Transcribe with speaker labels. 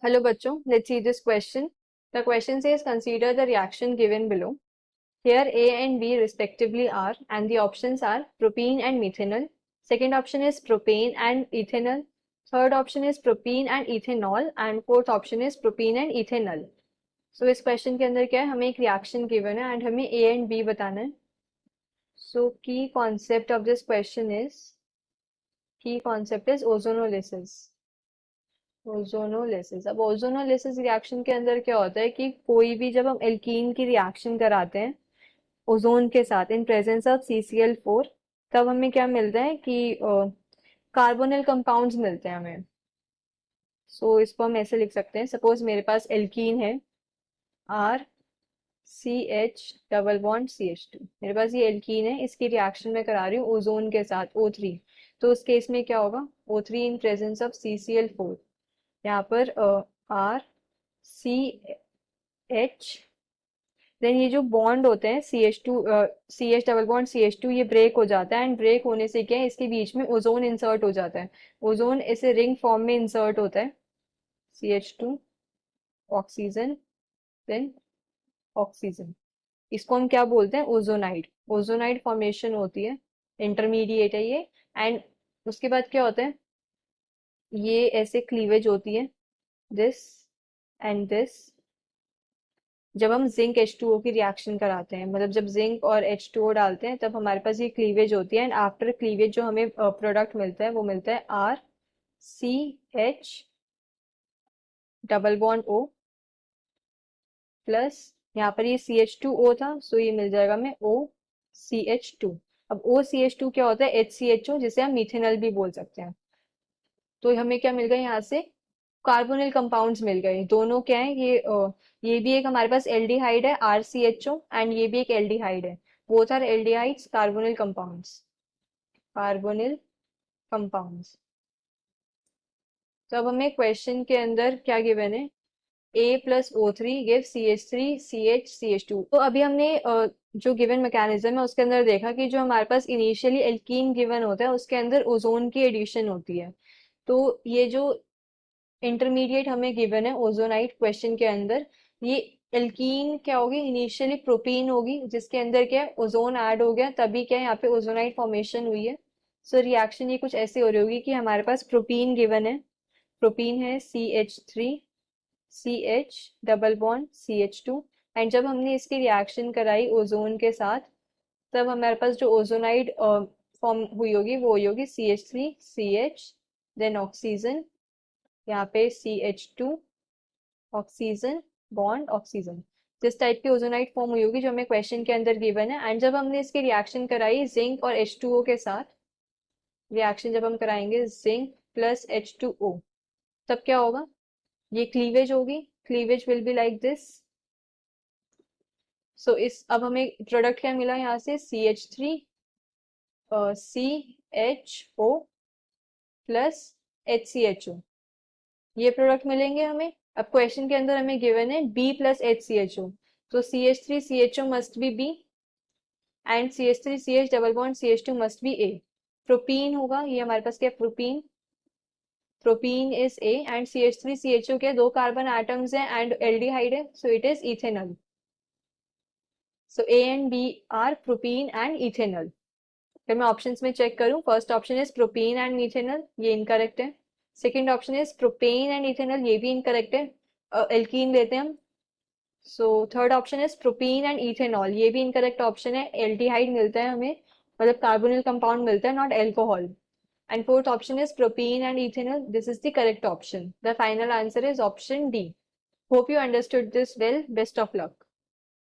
Speaker 1: Hello bachcho, let's see this question. The question says consider the reaction given below. Here A and B respectively are, and the options are propene and methanol. Second option is propane and ethanol. Third option is propene and ethanol, and fourth option is propene and ethanol. So इस question के अंदर क्या है, हमें एक reaction given है and हमें A and B बताना है. So key concept of this question is ozonolysis. Ozonolysis. अब ओजोनोलिसिस रिएक्शन के अंदर क्या होता है कि कोई भी जब हम एल्कीन की रिएक्शन कराते हैं ओजोन के साथ इन प्रेजेंस ऑफ CCl4, तब हमें क्या मिलता है कि कार्बोनिल कंपाउंड्स मिलते हैं हमें. सो इसको हम ऐसे लिख सकते हैं, सपोज मेरे पास एल्कीन है RCH डबल बॉन्ड CH2. मेरे पास ये एल्कीन है, इसकी रिएक्शन में करा रही हूँ ओजोन के साथ O3. तो उस केस में क्या होगा, O3 in presence of CCl4. यहाँ पर RCH, देन ये जो बॉन्ड होते हैं CH डबल बॉन्ड CH2, ये ब्रेक हो जाता है एंड ब्रेक होने से क्या है, इसके बीच में ओजोन इंसर्ट हो जाता है. ओजोन ऐसे रिंग फॉर्म में इंसर्ट होता है. CH2 oxygen then oxygen. इसको हम क्या बोलते हैं, ओजोनाइड. ओजोनाइड फॉर्मेशन होती है, इंटरमीडिएट है ये. एंड उसके बाद क्या होता है, ये ऐसे क्लीवेज होती है, दिस एंड दिस. जब हम जिंक H2O की रिएक्शन कराते हैं, मतलब जब जिंक और H2O डालते हैं, तब हमारे पास ये क्लीवेज होती है. एंड आफ्टर क्लीवेज जो हमें प्रोडक्ट मिलता है वो मिलता है RCH double bond O plus, यहाँ पर ये CH2O था, सो ये मिल जाएगा हमें OCH2. अब OCH2 क्या होता है, HCHO, जिसे हम मिथेनॉल भी बोल सकते हैं. तो हमें क्या मिल गया यहाँ से, कार्बोनिल कंपाउंड्स मिल गए. दोनों क्या है, ये भी एक हमारे पास एल्डिहाइड है RCHO, एंड ये भी एक एल्डिहाइड है. Both are aldehydes, carbonyl compounds. तो अब हमें क्वेश्चन के अंदर क्या गिवन है, A plus O3 give CH3 CH CH2. तो अभी हमने जो गिवन मैकेनिज्म है उसके अंदर देखा कि जो हमारे पास इनिशियली एल्कीन गिवन होता है उसके अंदर ओजोन की एडिशन होती है. तो ये जो इंटरमीडिएट हमें गिवन है ओजोनाइड क्वेश्चन के अंदर, ये एल्कीन क्या होगी, इनिशियली प्रोपीन होगी, जिसके अंदर क्या है, ओजोन ऐड हो गया, तभी क्या है यहाँ पे ओजोनाइड फॉर्मेशन हुई है. सो रिएक्शन ये कुछ ऐसे हो रही होगी कि हमारे पास प्रोपीन गिवन है. प्रोपीन है CH3 CH double bond CH2. And जब हमने इसकी रिएक्शन कराई ओजोन के साथ, तब हमारे पास जो ओजोनाइड फॉर्म हुई होगी वो हुई होगी CH3 CH देन ऑक्सीजन, यहाँ पे CH2 ऑक्सीजन बॉन्ड ऑक्सीजन. जिस टाइप की ओजोनाइड फॉर्म हुई होगी जो हमें क्वेश्चन के अंदर गिवन है. एंड जब हमने इसकी रिएक्शन कराई जिंक और H2O के साथ, रिएक्शन जब हम कराएंगे जिंक प्लस H2O, तब क्या होगा, ये क्लीवेज होगी. Cleavage will be like this. So इस अब हमें प्रोडक्ट क्या मिला यहाँ से, CH3 CHO प्लस HCHO, ये प्रोडक्ट मिलेंगे हमें. अब क्वेश्चन के अंदर हमें गिवन है B प्लस HCHO, तो CH3 CHO must be B and CH3 CH double bond CH2 must be A. Propene होगा, ये हमारे पास क्या, propene is A and CH3 CHO के दो कार्बन एटम्स हैं एंड एल्डिहाइड है, so it is ethanol. So A and B are propene and ethanol. फिर मैं ऑप्शंस में चेक करूं, first option is propene and methanol, ये इनकरेक्ट है. Second option is propane and ethanol, ये भी इनकरेक्ट है, एल्कीन लेते हैं हम. So third option is propene and ethanol, ये भी इनकरेक्ट ऑप्शन है, एल्डिहाइड मिलता है हमें, मतलब कार्बोनिल कंपाउंड मिलता है, not alcohol. And fourth option is propene and ethanol. This is the correct option. The final answer is option D. Hope you understood this well. Best of luck.